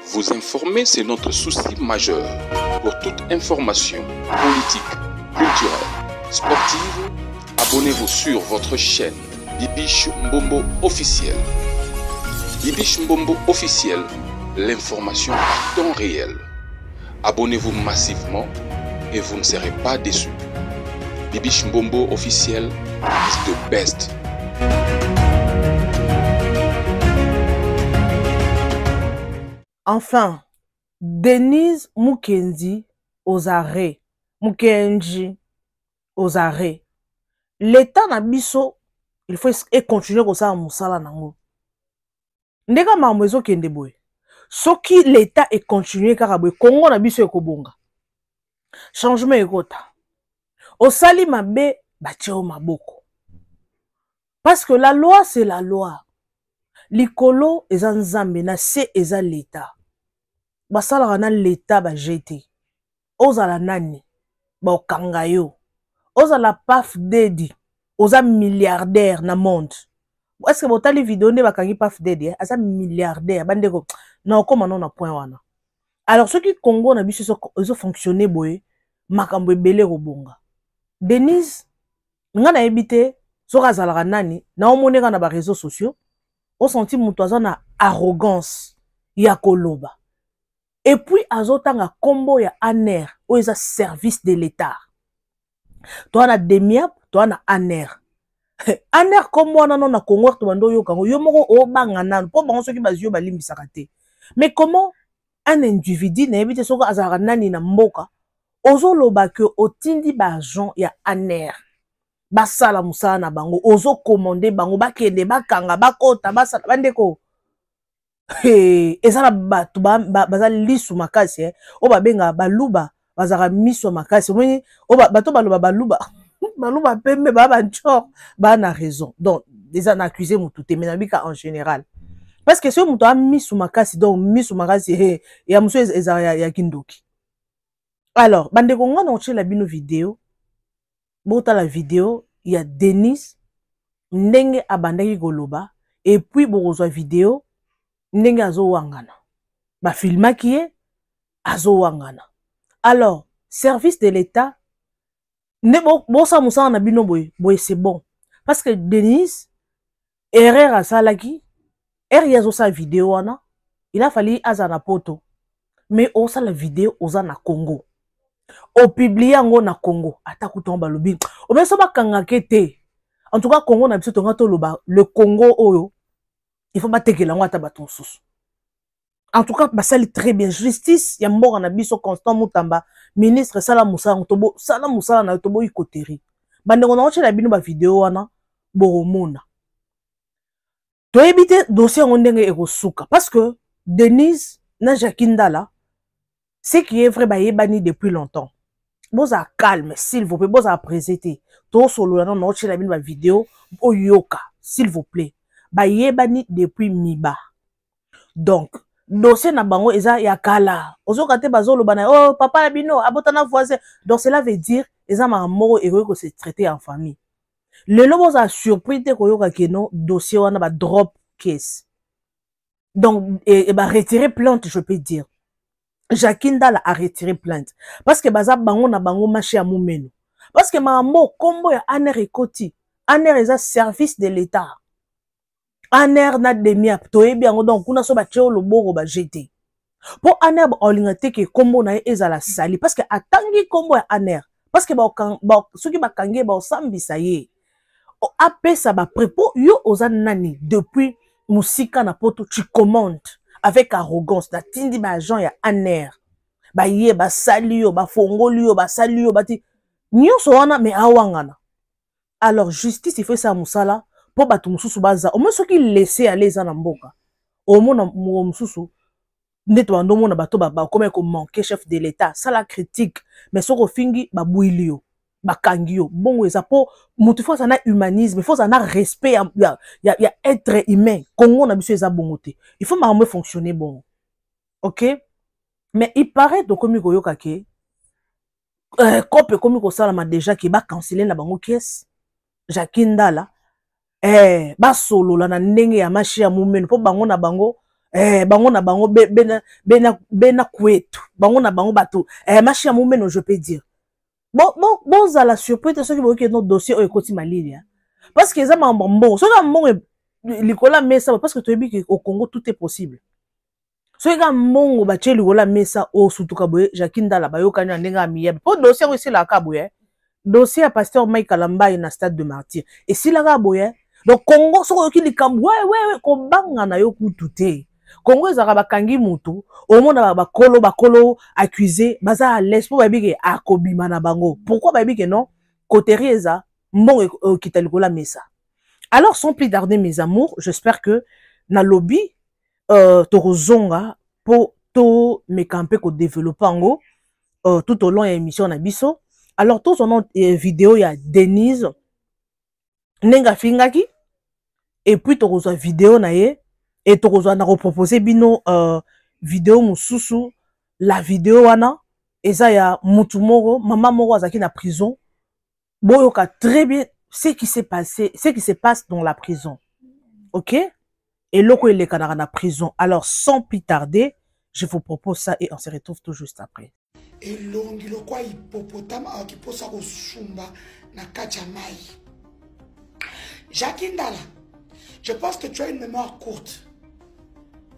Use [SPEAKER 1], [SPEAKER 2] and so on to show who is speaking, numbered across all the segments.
[SPEAKER 1] Vous informer, c'est notre souci majeur. Pour toute information politique, culturelle, sportive, abonnez-vous sur votre chaîne Bibiche Mbombo officiel. Bibiche Mbombo officiel, l'information à temps réel. Abonnez-vous massivement et vous ne serez pas déçus. Bibiche Mbombo officiel is the best.
[SPEAKER 2] Enfin, Denise Mukendi aux arrêts. Mukendi aux arrêts. L'État na biso, il faut continuer comme ça à moussala nango. Ndeka mamwezo kende boy. Soki l'État est continué karaboy, Congo na biso ekobonga. Changement ekota. Osali mabe bacheo maboko. Parce que la loi c'est la loi. Likolo eza nzambe na se eza l'État. Basala rana l'État ba jeté. Ozala nani ba okanga yo. Ozala paf dedi. Oza milliardaire na monde. Est-ce que botali vidéo ne bakangi paf dedi asa milliardaire bandeko na okoma non na point wana. Alors ceux qui Congo na biso ils fonctionner boye makambo ebele robonga. Denise nga na ebité soka zala nani na omoneka na ba réseaux sociaux. On senti mutuaza na arrogance ya koloba. Et puis azotanga combo ya aner ou eza service de l'État. Toi na demiap, toi na aner. Aner comme wana non na Congo to bando yo kango yo moko o banga nan po bango soki bazio balimbisaka te. Mais comment un individu na ebite soko azara nani na mboka ozo loba que otindi ba agent ya aner. Basala musala na bango ozo commander bango bakende bakanga bakota basala bandeko ezala batu bazali lisu makasi o babenga baluba bazara miso makasi moni o bato baloba baluba baluba pembe ba banchor ba na raison donc déjà na accuser mutu te mais na bika en général parce que ce mutu a misu makasi donc misu makasi ya muso ezara ya kindoki. Alors bandeko ngana ochela bino vidéo bota la vidéo, il y a Denise, ndenge abandaki goloba, et puis borozwa vidéo, ndenge azo wangana. Ba filmaki ye, azo wangana. Alors, service de l'État, ne bosa moussa na bino boy, c'est bon. Parce que Denise, erreur à salaki, yazo sa vidéo wana, il a fallu azana poto. Mais osa la vidéo osa na Congo. Au publié en na Congo atakuton balobi o beso bakanga kete en tout cas Congo na biso tonga to loba le Congo oyo il faut batekela ngata baton susu en tout cas basali très bien justice ya mboka na biso Constant Mutamba ministre sala musala tobo sala musala na tobo ikoteri bandeko na ochela bino ba vidéo wana boromona to ebite dossier ngondenge ekosuka parce que Denise na Jakindala ce qui est vrai ba yebani depuis longtemps. Boza calme, s'il vous plaît, boza présenter. To solo na no chela bin ba vidéo o yoka, s'il vous plaît. Ba yebani depuis miba. Donc, dossier na bango eza ya kala. Ozo kate bazolo bana oh papa bino abotana voisin. Donc cela veut dire eza ma moro et que se traiter en famille. Le lobo za surpris te ko yoka keno dossier wana ba drop case. Donc et ba retirer plainte, je peux dire. Jakindala a retiré plainte parce que baza bango na bango marché à moumeno parce que mambo combo ya aner ekoti aner eza service de l'État aner na demiap toyebi yango donc kuna so ba tcheo loboko ba jeté pour aner ba olingate ke combo na ezala sali parce que atangi combo ya aner parce que ba soki ba kange ba osambisa ye o apesa ba prépo yo oza nani depuis musika na poto tu commandes avec arrogance, na tindi ba agent ya aner. Ba ye ba sali yo, ba fongoli yo, ba sali yo, ba ti nyonso wana me awangana. Alors justice il fait ça musala po batu mususu baza. O moins soki laisser aller za na mboka. O mona mususu neto ando mona bato ba comme ko manquer chef de l'État, ça la critique mais soko fingi ba buili yo. Bakangi yo bongo eza po mutu faut ça na humanisme il faut ça na respect ya être humain Congo na biso eza bongo te il faut marmer fonctionner bon OK mais il paraît donc comme koyoka ke copie comme ko salama déjà ki ba canceller na bango caisse Jakindala ba solo la na ndenge ya machi ya mumeno po bango na bango bango na bango bena kwetu bango na bango bato machi ya momeno je peux dire bon za la surprise ceux qui voient que notre dossier est côté malili parce que ça m'a bon so ka mbongo likola mesa parce que tu dis que au Congo tout est possible so ka mbongo ba tche likola mesa o sutuka boye Jacques Ndala ba yokanya ndenga miye po dossier aussi la ka boye dossier à pasteur Mike Kalamba na stade de martyr et si la ka boye donc Congo so ki likambo ouais ko banga na yo kututé Congo ezaka bakangi mutu omona bakolo accusé baza à l'aise po babike akobima na bango pourquoi babike non côté eza mbongo kitalikola mesa alors sans plus tarder mes amours j'espère que na lobby tokozonga po to mekampe ko développer ngo tout au long de l'émission na biso alors tous on vidéo ya Denise nenga fingaki et puis tokozwa vidéo na ye et tokozwa na proposer bino vidéo mususu la vidéo wana eza ya mutu moko mama moko azaki na prison boyoka très bien ce qui s'est passé ce qui se passe dans la prison OK et loko il est dans la prison alors sans plus tarder je vous propose ça et on se retrouve tout juste après
[SPEAKER 3] et longi lokwa hippopotame qui posa ko sumba na kacha mai Jacques Ndala je pense que tu as une mémoire courte.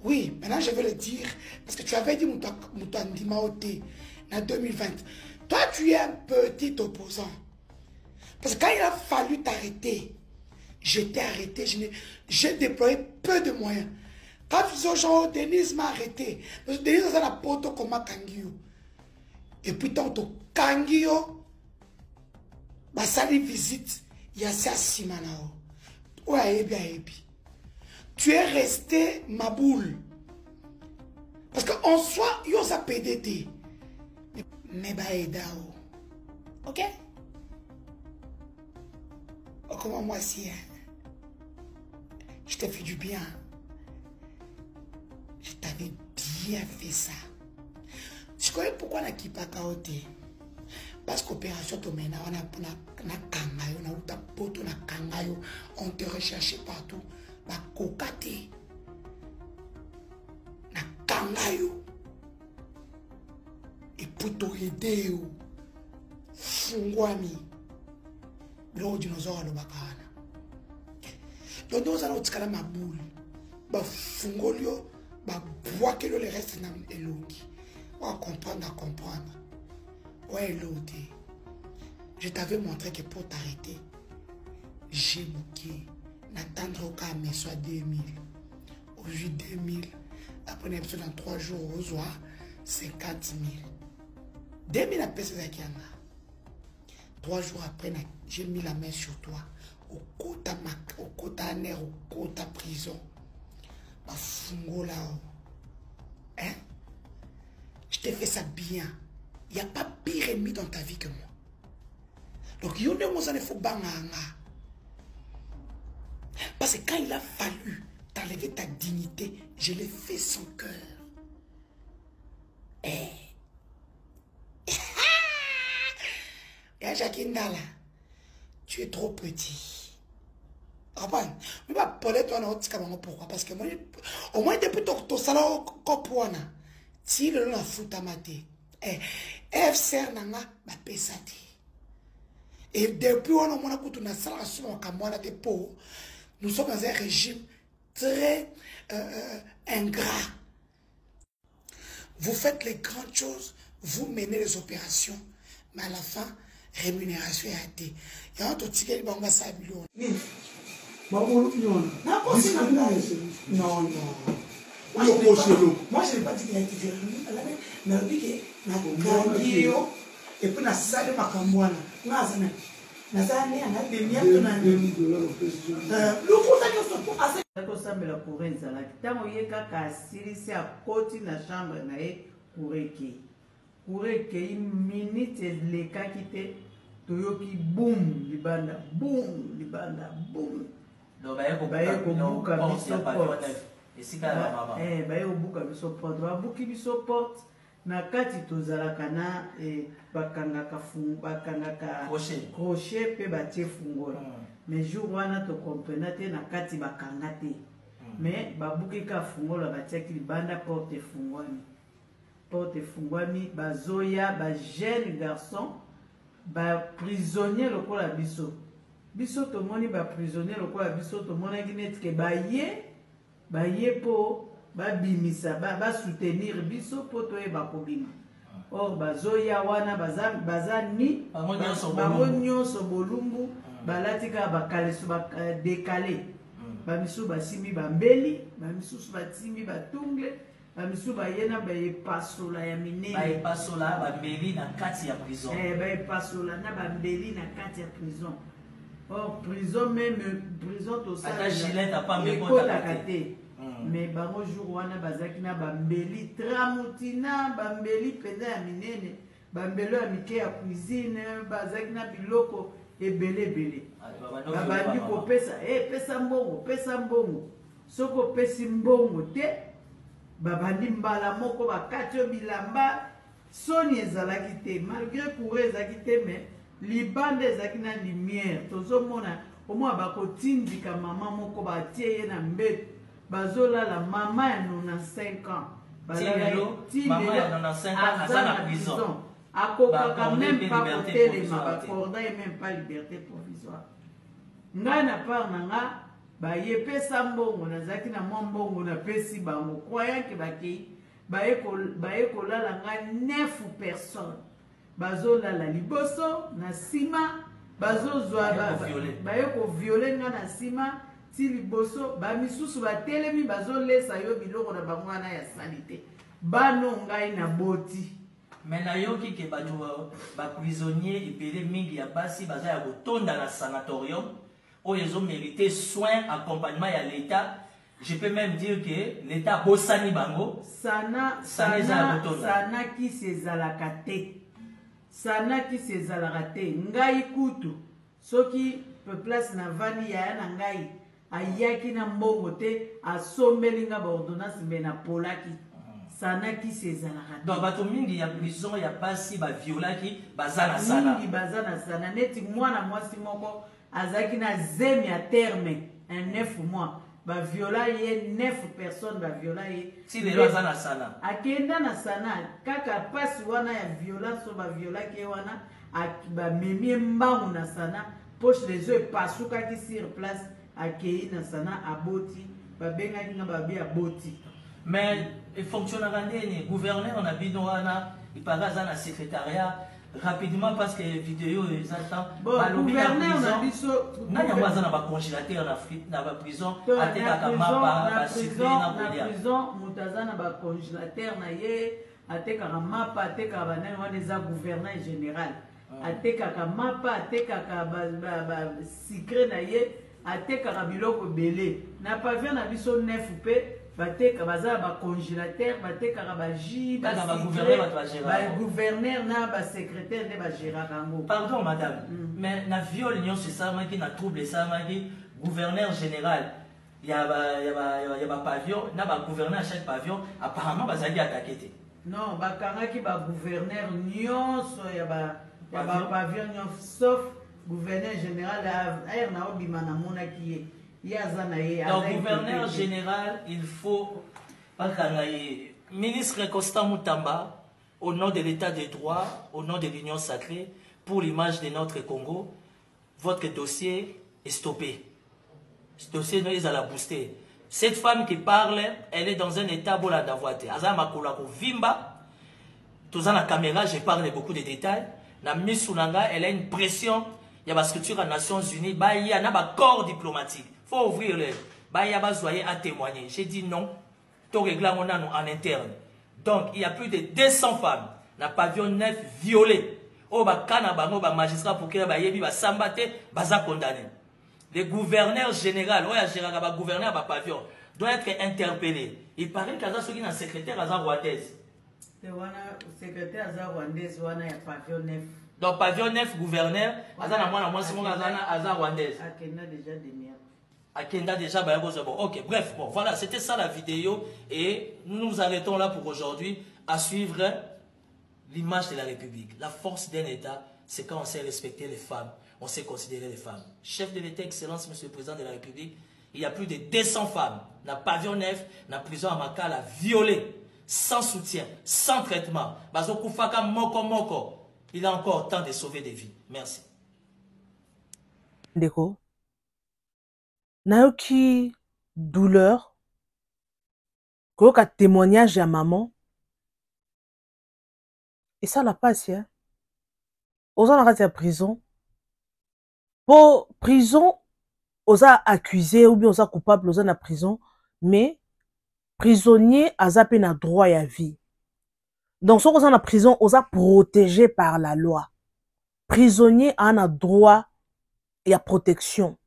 [SPEAKER 3] Oui, maintenant je vais le dire, parce que tu avais dit Moutandima Ote en 2020. Toi, tu es un petit opposant. Parce que quand il a fallu t'arrêter, je t'ai arrêté, j'ai déployé peu de moyens. Quand tu dis aux gens, Denise m'a arrêté. Parce que Denise a la poto comme Kangio. Et puis, tant que Kangio, ma salle visite, il y a ça Simanao. Ouais, bien, tu es resté ma boule. Parce qu'en soi, il y a ça PDT. Mais bah, ok? Oh, comment moi, si, je t'ai fait du bien. Je t'avais bien fait ça. Tu connais pourquoi on a quitté Kaoté? Parce qu'opération Tomena, on a kangayo, on a uta poto na kangayo, on te recherche partout. Na kokate, na kangayo, et puis to aider yo, fungwami, lo dinosaure lo bakana. Donc nous allons tirer ma boule, ba fungolio, ba boire que le reste na elongi. On va comprendre. Ouais, l'autre. Je t'avais montré que pour t'arrêter, j'ai bouqué. N'attendre qu'à mes soit 2000. Aujourd'hui 2000. Après une épisode dans 3 jours, au soir, 50 000. 2000 après c'est ça qu'il y en a. 3 jours après, j'ai mis la main sur toi. Au quota nerf, au quota prison. Ma fungo là-haut. Hein? Je t'ai fait ça bien. Il n'y a pas pire ennemi dans ta vie que moi. Donc, il y a des faut banganga. Parce que quand il a fallu t'enlever ta dignité, je l'ai fait sans cœur. Eh. Et Jacques Ndala, tu es trop petit. Comprends? Mais pas pour toi, pourquoi? Parce que moi, au moins depuis ton salon, kopouana, si le long a foutu à mater. FCR nanga ba pesati. Et depuis on a mona kutu na sala sumo kamwana te po. Nous sommes dans un régime très ingrat. Vous faites les grandes choses, vous menez les opérations, mais à la fin, rémunération est hâtée. Il y a un autre ticket qui va s'habiller. Non. Moi, je n'ai pas dit qu'il a été viré. Mais je dis que et puis, na salle ma camouana. Na zane. Na zane, on a des miens. Le contact de ce pour assez.
[SPEAKER 4] Quand ça me la courait, ça là. Tant on y est qu'à c'est à côté de la chambre, na est courir qui. Courir qui une minute les cas qui étaient. Toyoki boum, libanda, boum, libanda, boum.
[SPEAKER 5] Donc, bah,
[SPEAKER 4] buka biso porte. Baye obuka biso porte. Babuki biso porte. Na kati tozalaka na bakangaka fungo bakangaka crochet pe batie fungola mais jour wana to comprendre te na kati bakanga te mais babukika fungola batiaki libanda porte fungwami bazoya ba jeune garçon ba prisonnier lokola biso tomoni ba prisonnier lokola biso tomonaki neti ke baye po babimisa basoutenir biso po toyeba kobima. Or bazoya wana baza ni bango nyonso bolumbu balatika bakaleso bakadekale bamisu basimbi bambeli bamisusu basimbi batungle bamisu bayena bayepasola ya minene
[SPEAKER 5] bayepasola bambeli na kati ya prison
[SPEAKER 4] bayepasola na bambeli na kati ya prison. Or prison même prison tosalekotaka te mais bango jour wana bazaki na bambeli tramutina bambeli mpenza ya minene bambelo ya mike ya cuisine bazaki na biloko ebele babandi kopesa pesa mbongo soki opesi mbongo te babandi mbala moko bakati yo bilamba soni ezalaki te malgré courant ezalaki te mais libanda ezalaki na lumière tozomona omwa bakotindika mama moko batie ye na mbeto bazolala mama ya 95 ans aza na prison akokaka même pas kotelema bakorda ye même pas liberté provisoire. Ngai na part na nga bayepesa mbongo nazalaki na mwa mbongo napesi bango croyant bakei baye kolala nga 9 personnes bazolala liboso na nsima bazozwa baye koviole nga na nsima ti liboso bamisusu batelemi bazolesa yo biloko na bango wana ya salite bano ngai na boti.
[SPEAKER 5] Mais nayoki ke bato baprisonnier ebele mingi ya basi baza ya kotonda na sanatorium oyo ezomérite soin accompagnement ya l'état. Je peux même dire que l'état bosani bango
[SPEAKER 4] sana kisi ezalaka te ngai kutu soki place na vani yaya na ngai ayaki na mbongo te asombeli nga baordonnance mbe na polaki sana kisi ezalaka te.
[SPEAKER 5] Donc bato mingi ya prison ya basi baviolaki baza na sana
[SPEAKER 4] neti mwana mwasi moko azalaki na zemi ya terme un 9 mois baviola ye 9 personnes baviola ye
[SPEAKER 5] ti lelo aza na sana
[SPEAKER 4] akenda na sana kaka pasi wana ya violence baviolaki ye wana bamemie mbangu na sana poche les yeux epasukaki sur place akei na sana aboti babengaki nga babi aboti.
[SPEAKER 5] Mais fonctionnera ndeni gouverneur na bino wana ipaka aza na secrétariat rapidement parce que vidéo ezata
[SPEAKER 4] balobi na biso
[SPEAKER 5] nani yango aza na bacongélateur na baprison atekaka mapa basucre na kolia
[SPEAKER 4] prison moto aza na bacongélateur na ye atekaka mapa atekaka banani wana eza gouverneur général atekaka mapa atekaka basucre na ye atekaka biloko ebele na pavillon na biso 9 mpe bateka baza bacongélateur batekaka bajus bagouverneur na basecrétaire nde bagéraka yango.
[SPEAKER 5] Pardon madame, mais na viol nyonso esalamaki na trouble esalamaki gouverneur général ya bapavillon na bagouverneur à chaque pavillon apparemment bazalaki attaqué te.
[SPEAKER 4] Non bakangaki bagouverneur nyonso ya bapavillon nyonso sauf gouverneur général aire na obima namonaki ye.
[SPEAKER 5] Donc, gouverneur général, il faut, ministre Constant Moutamba, au nom de l'état de droit, au nom de l'Union sacrée, pour l'image de notre Congo, votre dossier est stoppé. Ce dossier nous a la boosté. Cette femme qui parle, elle est dans un état bola d'avoité. Azama Kolako Vimba, tout ça la caméra, je parle beaucoup de détails. La Miss Soulanga, elle a une pression. Il y a la structure des Nations Unies, il y a un corps diplomatique. Il faut ouvrir l'œil. Il y a à témoigner. J'ai dit non. Tout régler en interne. Donc, il y a plus de 200 femmes. Dans le pavillon 9 violées. Au magistrat pour qu'il y ait des sambaté, condamné. Le gouverneur général, le gouverneur du pavillon, doit être interpellé. Il paraît qu'il y a un secrétaire rwandaise.
[SPEAKER 4] Le secrétaire rwandaise, il y a un pavillon 9.
[SPEAKER 5] Donc, pavillon 9, gouverneur, rwandaise. Akenda déjà, ok, bref, bon, voilà, c'était ça la vidéo et nous nous arrêtons là pour aujourd'hui à suivre l'image de la République. La force d'un État, c'est quand on sait respecter les femmes, on sait considérer les femmes. Chef de l'État, Excellence, Monsieur le Président de la République, Il y a plus de 200 femmes dans le pavillon 9, dans la prison à Makala, violées, sans soutien, sans traitement. Bazo Koufaka moko moko. Il a encore temps de sauver des vies. Merci.
[SPEAKER 2] Ndeko, nayoki douleur, koyoka témoignage ya maman, et ça la passe, hein. Oza na kati ya prison, pour prison, oza accusé ou bien oza coupable, oza na prison, mais prisonnier aza pe na droit ya vie. Donc, si oza na prison, oza protégé par la loi. Prisonnier a un droit et protection.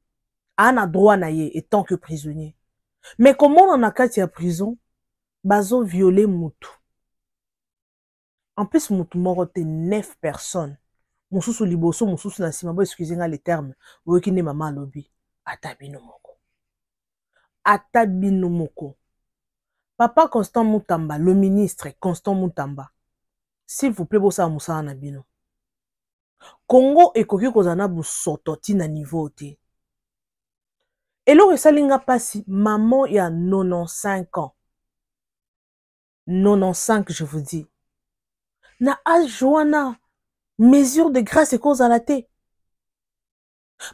[SPEAKER 2] A un droit na ye, étant que prisonnier. Mais comment on a kati ya prison, bazo violer mutu. En plus, mutu moro te 9 personnes. Mususu liboso, mususu na sima, excusez-moi les termes. Vous qui ne maman lobby. Atabino moko. Atabino moko. Papa Constant Moutamba, le ministre Constant Moutamba. S'il vous plaît, bossa moussa na bino. Congo ekoki kozana bu sototi na niveau te. Et là, salinga pasi, maman il y a 95 ans. 95, je vous dis. Na ajoana, mesure de grâce et cause à la té.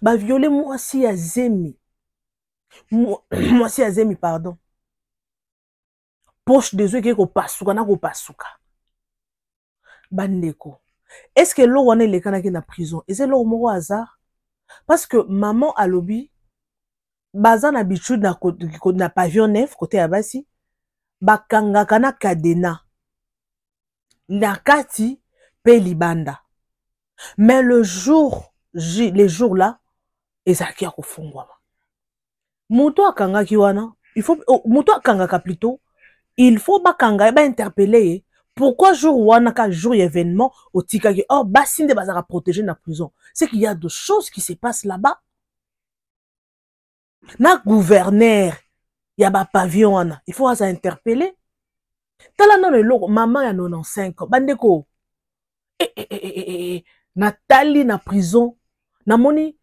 [SPEAKER 2] Ba violer moi si à zemi. Moi si à zemi, pardon. Poche des yeux qui ko pasuka na ko pasuka. Bandeko. Est-ce que l'eau on est les canaki na prison? Et c'est l'eau moro hasard? Parce que maman a lobby, bazan habitude na pavillon 9 côté abasi, bakanga kana kadena. Na kati pe libanda. Mais le jour, les jours là, ezaki ako fungwama. Muto akanga kiwana, il faut muto akanga ka plutôt, il faut bakanga ba interpeller. Pourquoi jour wana ka jour événement au tikaki oh basinde bazara protéger na prison. C'est qu'il y a des choses qui se passent là-bas. Na gouverneur, il y a ba pavillon wana, il faut ça interpeller. Tala non le logo maman ya 95 ans, bandeko. Nathalie na prison, na moni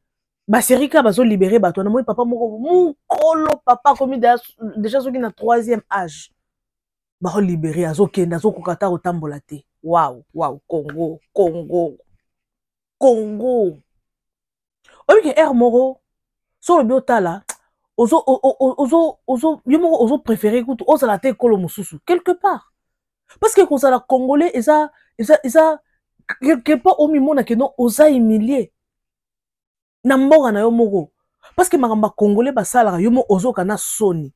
[SPEAKER 2] ba serika bazo libérer bato na moni papa moko mukolo papa comme déjà soki na 3e âge. Ba libérer azokenda azokokata otambola te. Waouh, waouh, Congo, Congo. Congo. Obi ke air moro so le biotala ozo préféré écoute ozo la te kolo mususu quelque part. Parce que kozala congolais eza quelque part au mimona ke non oza humilié. Na mboka na yo moko. Parce que makamba congolais basala yo mo ozo kana soni.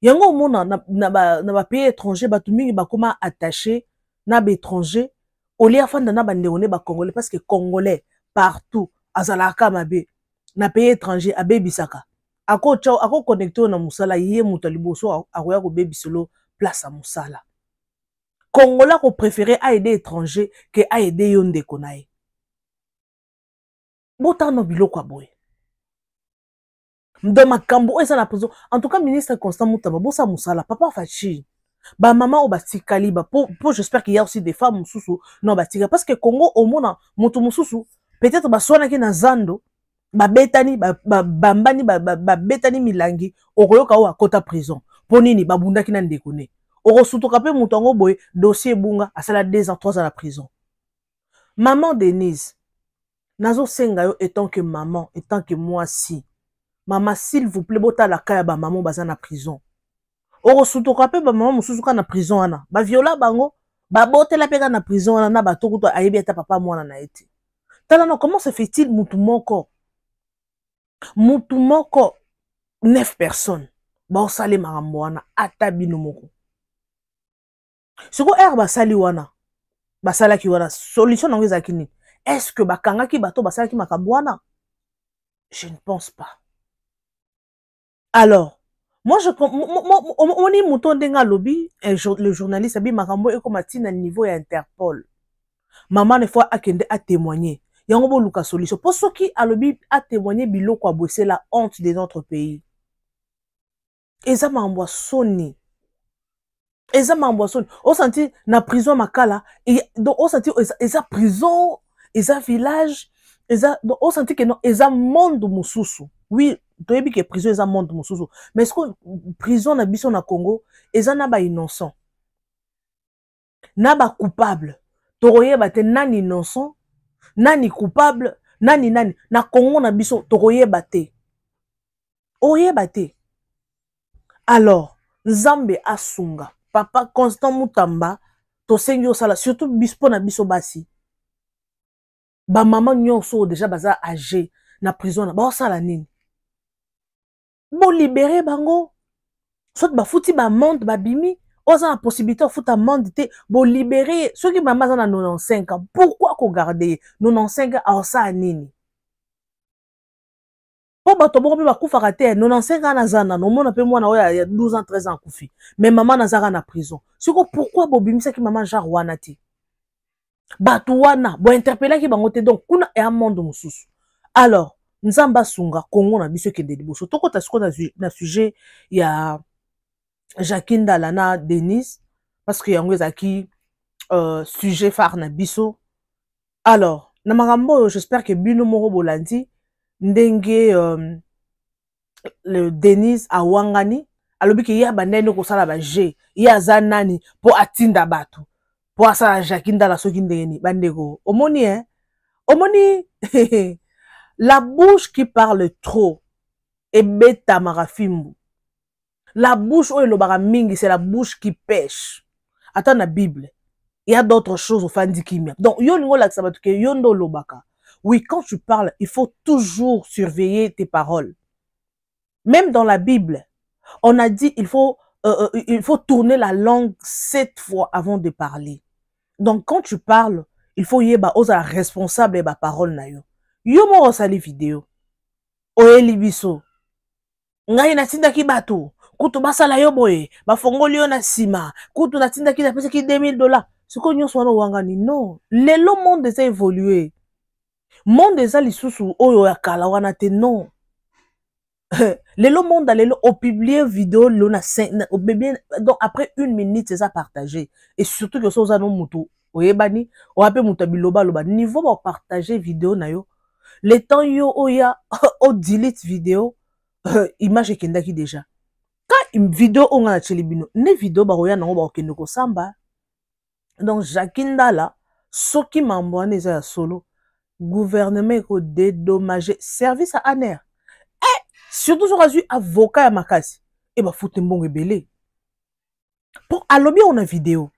[SPEAKER 2] Yango mona na ba pays étranger batu mingi bakoma attaché na ba étranger au lieu afanda na bandéone ba congolais parce que congolais partout azalaka mabe na pays étranger abebisaka ako chao ako connecté na musala yé muto liboso akoya ko bebisolo place à musala congolais ko préférer a aider étranger que a aider yonde konaye botano biloko aboye. Dans ma cambo, ça la prison. En tout cas, ministre Constant Moutamba, bossa moussala, papa fachi. Ba maman au bati calibre. Pour j'espère qu'il y a aussi des femmes moussou. Non, bati parce que Congo au monde, moto moussou. Peut-être ba soana ki na zando, ba betani, ba bambani, ba betani milangi. Oroyo ka wa kota prison. Ponini ba bunda ki na ndekone. Oro suto kapé moutongo boy dossier bunga à sala 2 ans 3 ans à la prison. Maman Denise, nazo senga yo étant que maman, étant que moi si. Maman, s'il vous plaît, bota la kaya ba maman baza na prison. Oro suto kapé ba maman mususu ka na prison ana. Ba viola bango, ba bote la peka na prison ana na ba tokuto ayebi ata papa mwana na ete. Tala non, comment se fait-il mutu moko? Mutu moko 9 personnes. Ba osale makambo wana ata bino moko. Siko ba sali wana. Ba sala ki wana solution nango ezaki nini? Est-ce que bakanga ki bato basala ki makambo wana? Je ne pense pas. Alors, moi, on est mouton denga lobby, le journaliste a dit makambo et comme à niveau et Interpol. Maman, ne fois akende a témoigné. Yango bo luka solution. Pour ceux qui a lobby a témoigné bilo kwa bosser la honte des autres pays. Eza mambo soni. Eza mambo soni. On senti na prison makala et donc on senti eza prison, eza village, eza donc on senti que non eza monde mususu. Oui. toyebi que prison eza monde mosusu mais est-ce que prison na biso na Congo eza na ba innocent na ba coupable tokoyeba te nani innocent nani coupable nani na Congo na biso tokoyeba te oyeba te. Alors Nzambe asunga papa Constant Mutamba tosengi osala surtout bispo na biso basi ba maman nyonso déjà baza âgé na prison na ba osala nini bo libérer bango soit ba futi ba monde ba bimi oza na possibilité futa monde te bo libérer ceux qui maman za na 95 ans pourquoi ko garder 95 ans osala nini po bato boko pe bakufaka te 95 ans na zana no mona pe mwana oya ya 12 ans 13 ans kufi mais maman nazaka na prison siko pourquoi bobimisa ki maman genre wana te bato wana bo interpeller ki bango te donc kuna e un monde mususu alors Nzamba sunga Congo na biso kende liboso tokota siko na sujet ya Jacqueline Dalana Denise parce que yango ezaki sujet phare na biso alors na makambo j'espère que bino moko bolandi ndenge le Denise awangani alobi ke ya bandene ko sala ba G ya zanani po atinda bato po asala Jacqueline Dala soki ndenge bandeko omoni omoni la bouche qui parle trop et beta marafimbu la bouche où elobaka mingi c'est la bouche qui pêche attends la Bible il y a d'autres choses au fandi kimia donc yo lingo la sabato ke yondo lobaka. Oui, quand tu parles, il faut toujours surveiller tes paroles. Même dans la Bible, on a dit il faut tourner la langue 7 fois avant de parler. Donc, quand tu parles, il faut y avoir responsable de la parole. Yo mo sali vidéo. Oye libiso. Ngai na tinda ki bato. Kutu basala yo boye. Ba fongoli yo na sima. Kutu na tinda ki na pesa ki $2000. Ce qu'on y soit wangani. Non. Le monde a évolué. Monde eza lisusu oyo ya kala wana te non lelo monde lelo o publier vidéo lo na donc après 1 minute c'est ça partagé et surtout que so za no mutu oyebani o ape mutu biloba loba niveau ba partager vidéo na yo le temps yo oya o delete vidéo image kendaki déjà quand une vidéo on a chelibino ne vidéo ba oya nango ba okende ko samba donc Jacqueline Dala soki mambwana eza ya solo gouvernement ko dédommager service à ANER surtout sur azu avocat ya makasi et ba foute mbongo ebele pour alobi on a vidéo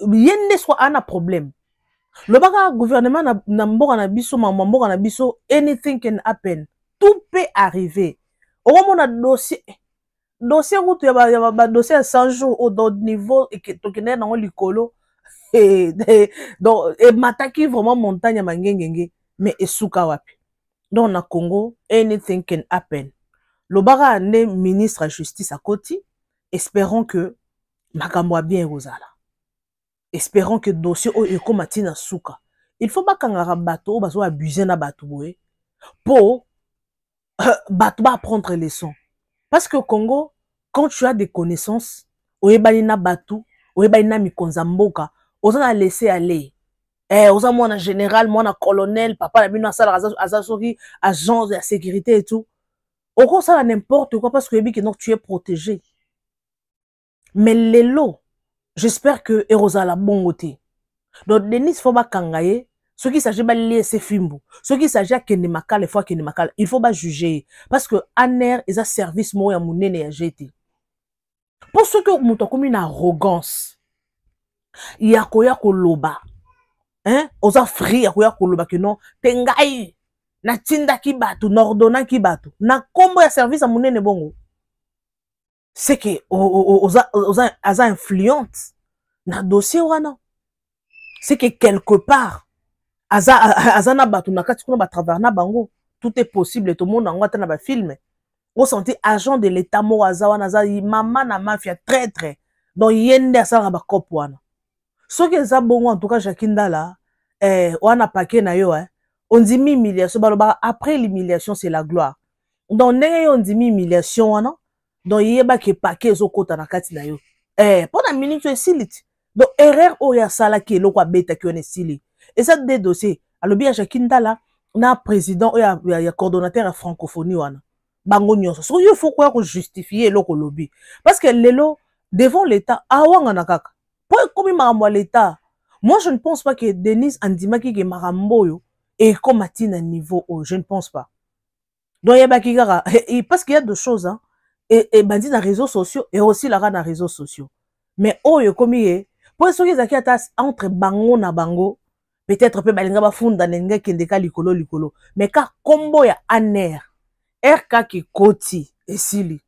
[SPEAKER 2] yende soit un problème le baka gouvernement na mboka na biso mboka na biso anything can happen tout peut arriver au moment na dossier route ya ba dossier 100 jours au niveau et que tokene na likolo et donc et mataki vraiment montagne ya mangengenge mais esuka wapi donc na Congo anything can happen lobaka ne ministre de justice à côté espérons que makambo a bien rozala espérons que dossier o ekomati na suka il faut pas kangara bato baso abuser na bato boye pour bato ba prendre leçon parce que au Congo quand tu as des connaissances oyebani na bato oyebani na mikonza mboka ozana laisser aller oza mwana général mwana colonel papa na bino asala azasoki agence de la sécurité et tout oko sala n'importe quoi parce que yebi que donc tu es protégé mais lelo j'espère que erozala bongo te donc Denis faut ba kangaye ce qui s'agit ba laisser fimbu ce qui s'agit kende makala fois kende makala il faut ba juger parce que ANER eza service mo ya munene ya GT pour ce que muto comme une arrogance ya koya koloba oza free ya koya koloba que non tengai na tinda ki bato n'ordonna ki bato na kombo ya service a munene bongo c'est que oza influente na dossier wana c'est que quelque part aza na bato na kati kuna ba travers na bango tout est possible tout le monde ngata na ba film o senti agent de l'état mo aza wana za mama na mafia traître donc yende asala ba cop wana ce que za bongo en tout cas Jacqueline Dala wana paquet na yo on dit humiliation baloba après l'humiliation c'est la gloire donc ndenge on dit humiliation wana donc yeba ke paquet zo kota na kati na yo pendant minute esiliti donc erreur o ya sala ki eloko abeta ki on esili et ça des dossiers alobi ya Jacqueline Dala na président ya coordonnateur ya francophonie wana bango nyonso. So il faut quoi justifier eloko lobby. Parce que lelo devant l'état awanga na kaka. Po komi makambo l'état. Moi je ne pense pas que Denise andimaki ke makambo yo et comme atina niveau oh, je ne pense pas. Donc il y a bakigara parce qu'il y a deux choses hein. Et bandi na réseaux sociaux et aussi la na réseaux sociaux. Mais oh yo komi e pour ceux qui zaki ata entre bango na bango peut-être pe balinga ba funda nenga kendeka likolo likolo. Mais ka combo ya aner RK qui koti esili.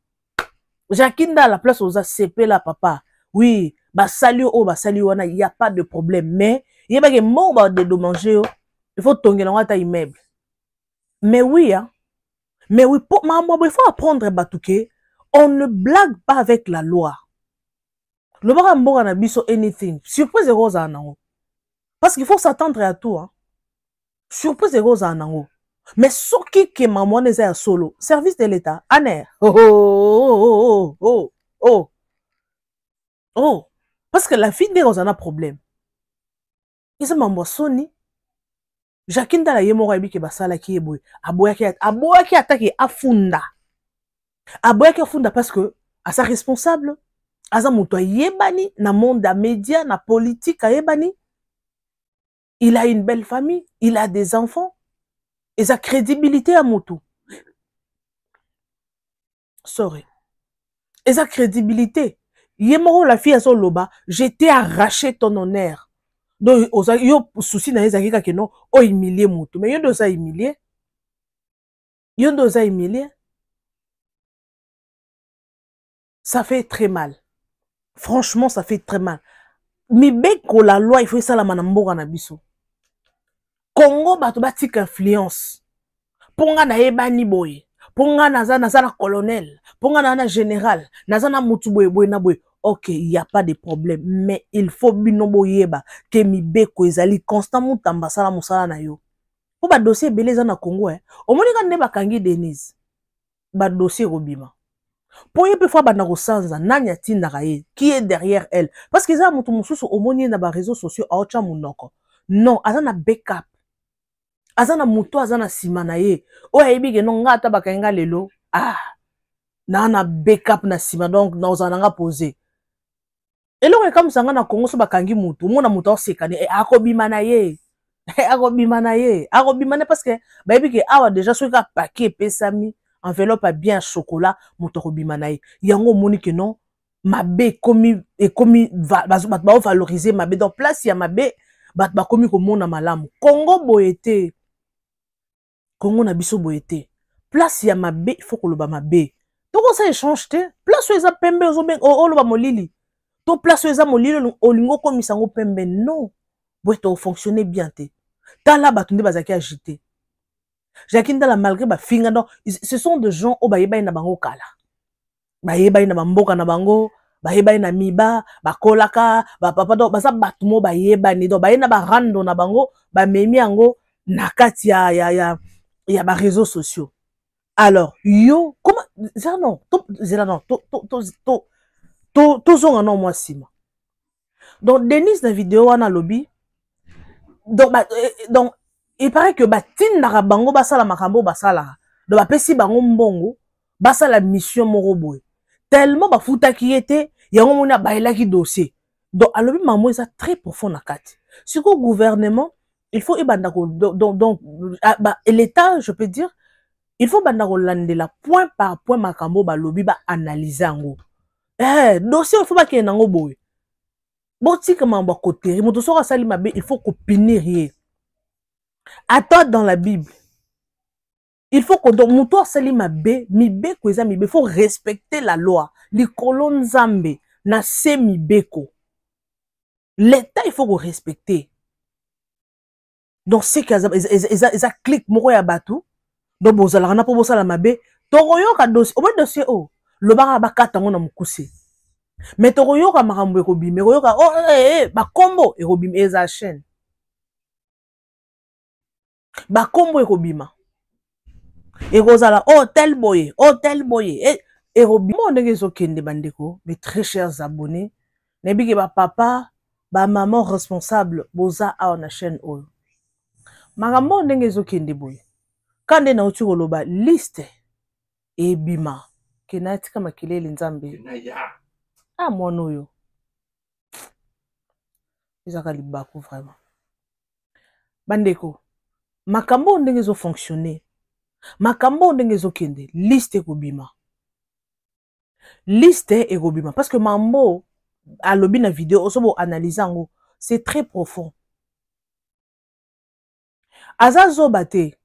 [SPEAKER 2] Jacquinda à la place aux ACP là papa. Oui, bah salut oh bah salut wana il y a pas de problème mais il y a pas que mort bah dédommager il faut tonger dans ta immeuble. Mais oui hein. Mais oui pour maman il faut apprendre batouké on ne blague pas avec la loi. Le bara mboka na biso anything. Surprise rose anango. Parce qu'il faut s'attendre à tout hein. Surprise rose anango. Mais ce qui maman n'est pas solo, service de l'État, aner. Oh. Parce que la fille de Rose a un problème. Ils sont maman soni. Jacquinda la yemora ebi ke basala ki eboy. Aboya ki attaque afunda. Aboya ki afunda parce que à sa responsable, aza muto yebani na monde da média, na politique yebani. Il a une belle famille, il a des enfants. Et sa crédibilité à Moutou. Sorry. Et sa crédibilité. Yemoro la fille à son loba, j'étais arraché ton honneur. Donc, yo souci na yezaki que non, oh humilié Moutou. Mais yo dosa humilié. Yo dosa humilié. Ça fait très mal. Franchement, ça fait très mal. Mais beko la loi, il faut ça la manamboka na biso. Congo bato batik influence. Ponga na ebani boy. Ponga naza na colonel. Ponga na général. Naza na mutu boy na boy. Ok, il n'y a pas de problème. Mais il faut binobo yeba. Que mi beko ezali constamment tambasala musala na yo. Pour ba dossier beleza na Congo au moins quand ne bakangi Denise. Ba dossier robima. Pour y fois bana kosanza nanya tinda ye qui est derrière elle. Parce que ça mutu mususu au moins na ba réseaux sociaux a ocha munoko. Non, azana backup. Azana muto azana simana ye. O yebi ke non ngata bakanga lelo. Ah. Na backup na sima donc na ozananga poser. Et là comme ça na Congo so bakangi muto, mona muto osekane akobima na ye. Akobima na ye. Akobima na parce que ba yebi ke awa déjà so ka paquet pesami, enveloppe bien chocolat, muto kobima na ye. Yango moni ke non mabe komi ba valoriser mabe dans place ya mabe ba komi ko mona malamu. Congo boyete. Congo na biso boyete. Place ya mabe, il faut que le ba mabe. Donc ça échange te. Place où eza pembe ozoben o lo ba molili. To place où eza molili olingo komisango pembe non. Boyete fonctionner bien te. Tala batunde bazaki agité. Jacquinda la malgré ba finga donc ce sont des gens au ba yeba na bango kala. Ba yeba na mboka na bango, ba yeba na miba, ba kolaka, ba papa do ba sa batumo ba yeba ni do ba yena ba rando na bango, ba memi yango na kati ya ba réseaux sociaux. Alors, yo, comment, ça non, zonga non moi sima. Donc, Denise na vidéo wana lobby, donc, il paraît que batin na bango basala makambo basala, donc ba pesi bango mbongo, basala mission moroboy. Tellement ba futa qui était, yango mona baila ki dossier. Donc, à lobby mamo ça très profond na kati. Sur le gouvernement, il faut donc l'État, je peux dire, il faut la point par point makambo ba lobby ba analyser ngo. Dossier il faut pas qu'il y ait nango boy. Boti comment ba côté, moto sora sali mabe, il faut qu'on punir. Attends dans la Bible. Il faut que donc moto sali mabe, mibe ko eza mibe, faut respecter la loi. Li kolon nzambe na se mibeko. L'État il faut qu'on respecter. Donc c'est que ça clique moko ya batou. Donc bozala na po bosala mabe, toroyoka dossier, au moins dossier oh, le bara bakata ngona mukuse. Mais toroyoka makambo ekobime, toroyoka oh ba kombo ekobime eza chaîne. Ba kombo ekobima. Ekozala oh tel boye, ekobime ndenge zokende bandeko, mes très chers abonnés, nebiki ba papa, ba maman responsable boza a na chaîne oh. Makambo ndenge zokende boye. Quand on a liste, ebima kena tika makelele nzambe ah mwana oyo ezaka libaku vraiment bandeko makambo ndenge zo fonctionner makambo ndenge zo kende liste ekobima parce que mambo alobi na vidéo osobo analyse yango c'est très profond azazoba te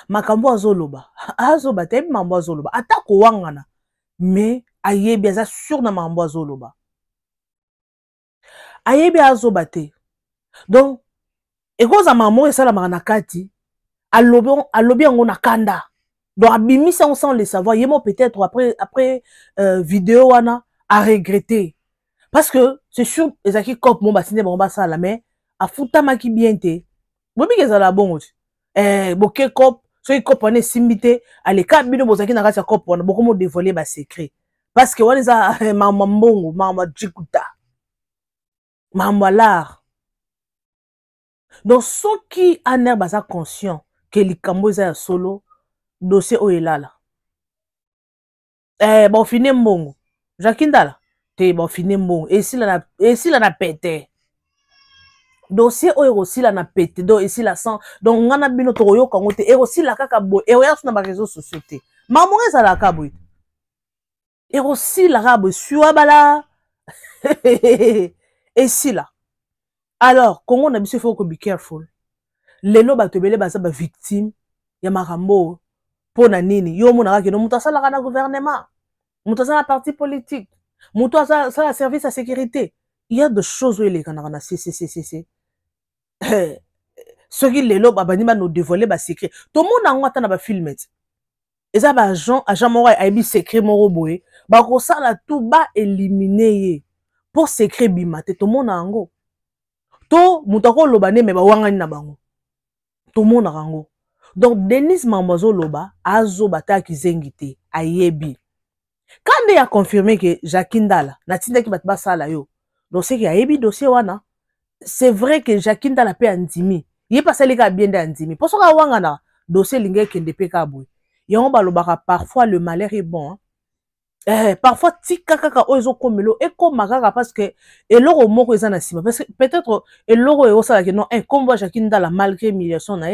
[SPEAKER 2] makambo azoloba te mambo azoloba ata kowangana mais ayebi aza sur na mambo azoloba ayebi azoba te donc ekoza mambo esalamaka na kati alobi yango na kanda donc abimisa on sans le savoir yemo peut-être après vidéo wana a regretter parce que c'est sûr ezaki cop mo basine bango basala mais afutamaki bien te bobi kezala bongo te boke cop soki cop wana esimbi te aleka bino bozalaki na kati ya cop wana bokomo dévoiler ba secret parce que wana eza mama mbongo mama jikuta mama l'art donc soki aner baza conscient que likambo eza ya solo dossier oyo elala bafine mbongo Jackie Ndala te bafine mbongo esila na pete dossier oyo ekosila na pete donc esila sans donc ngana bino tokoyoka ngo te ekosila kaka boye eoya so na ba réseaux sociaux te mamongo ezalaka boye ekosila kaka boye sua bala esila alors kongo na biso il faut ko be careful lelo bato ebele baza ba victime ya makambo pona nini yo mona kaka no muto asalaka na gouvernement muto asala parti politique muto asala service à sécurité il y a des choses où il est kana na c'est soki lelo babani ba no dévoiler ba secret to mona ngo ata na ba filmet eza ba agent moko ayebi secret moko boye ba ko sala tout ba éliminer ye pour secret bimate to mona ngo to muto ko loba ne me ba wangani na bango to mona ngo. Donc, Denis Mambozo Loba, Azo Bata Kizengi te, ayebi. Quand il a confirmé que Jackie Ndala, Natinda ki batba sala yo, dossier qui ayebi dossier wana, c'est vrai que Jackie Ndala pe andimi. Il est passé les gars bien d'andimi. Pour ça, wangana, dossier lingé kende pe kabwe. Yon balobaka parfois le malheur est bon. Parfois, tika kaka ozo komelo, eko makaka parce que, et l'oro moko ezana sima. Parce que peut-être, et l'oro e osala que non, un combo Jackie Ndala malgré humiliation na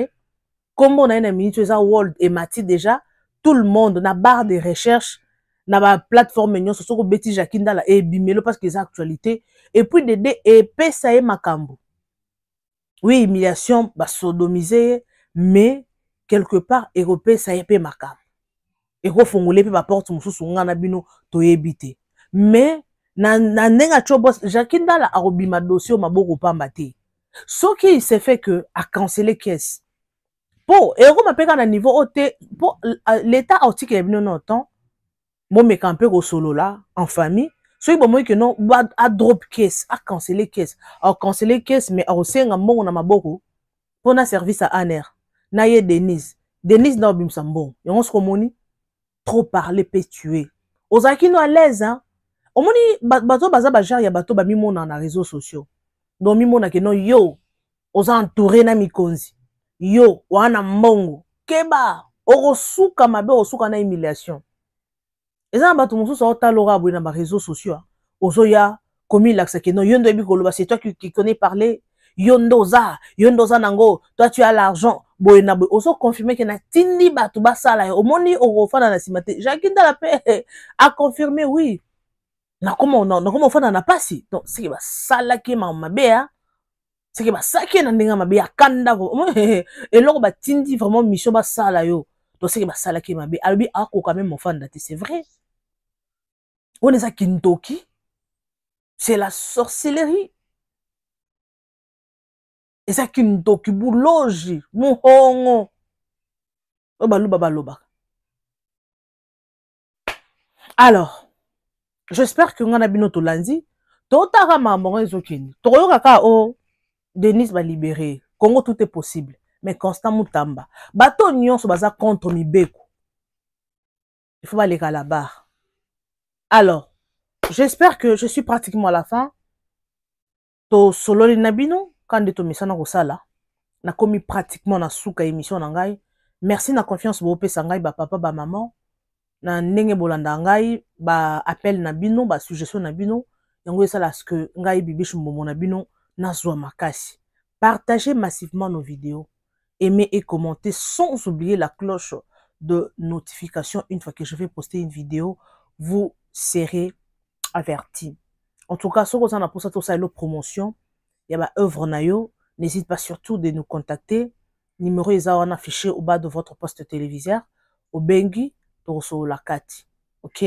[SPEAKER 2] comme on a une minute, World et Mati déjà, tout le monde, na barre de recherche, na ba plateforme, nous sommes Betty Jackie Ndala et Bimelo parce que c'est actualité. Et puis, de épée, ça est makambo. Oui, humiliation, bah, sodomisé, mais quelque part, européen, ça est makambo. Et qu'on fongolé, puis ma porte, moussou, ngana bino, to ebité. Mais, na nenga chobos, Jackie Ndala a robima dossier, ma boko pa mate. Ce qui s'est fait que, a cancellé caisse. Pour et comme appelle à niveau OT pour l'état autique est venu non temps moi me camper au solo là en famille so bon moi que non a drop case a canceller case mais a aussi un bon na maboko pour na service à aner na ye Denise na bim sambon et on se communique trop parler peut tuer ozaki no à l'aise hein omoni bato baza ba genre ya bato ba mimona na réseaux sociaux donc mimona que non yo oza entouré na mikonzi yo wana mbongo keba okosuka mabe osuka na humiliation eza bato mususu otaloga boye na ba réseaux sociaux ozoya komi l'accès que non yondo ebi koloba c'est toi qui connais parler yondoza nango toi tu as l'argent boye na boye ozo confirmer que na tindi bato basala omoni okofana na simate Jackie Ndala pe a confirmé oui na comment fana na pasi donc c'est que basala ki mabe c'est que bah ça qui est dans les mabe ya kanda et là bah tindi vraiment mission bah ça là yo donc c'est que bah ça là qui mabe albi a quand même mon fan date c'est vrai on est à Kintoki c'est la sorcellerie et ça Kintoki bouloji muhongo baloba alors j'espère que on a bien tolandi totara maman ezokini toyoka ka o Denis va libérer. Congo, tout est possible. Mais Constant Moutamba. Bato nyonso baza contre Mibeko. Il faut aller à la barre. Alors, j'espère que je suis pratiquement à la fin. To solo li nabino, quand to misana ko sala. Na komi pratiquement na souka émission na ngai. Merci na confiance bo pe sangai ba papa ba maman. na ndenge bolanda ngai ba appel na bino ba suggestion na bino yango esala que ngai Bibiche Mbombo na bino nazwa makasi. Partagez massivement nos vidéos, aimez et commentez sans oublier la cloche de notification. Une fois que je vais poster une vidéo, vous serez avertis. En tout cas, si vous avez pour ça une promotion, il y a une œuvre nayo, n'hésitez pas surtout de nous contacter. Numéro est affiché au bas de votre poste téléviseur, au Bengi, sur la Kati. Ok?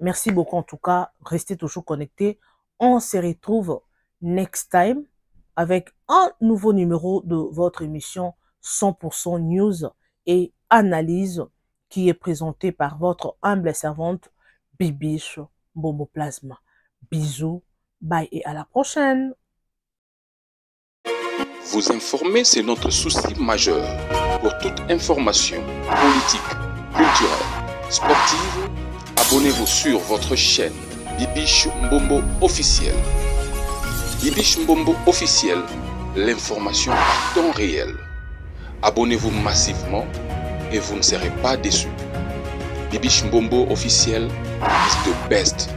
[SPEAKER 2] Merci beaucoup en tout cas. Restez toujours connectés. On se retrouve next time avec un nouveau numéro de votre émission 100% News et Analyse qui est présenté par votre humble servante Bibiche Mbombo Plasma. Bisous, bye et à la prochaine.
[SPEAKER 1] Vous informer, c'est notre souci majeur. Pour toute information politique, culturelle, sportive, abonnez-vous sur votre chaîne Bibiche Mbombo officiel. Bibiche Mbombo officiel, l'information à temps réel. Abonnez-vous massivement et vous ne serez pas déçus. Bibiche Mbombo officiel is the best.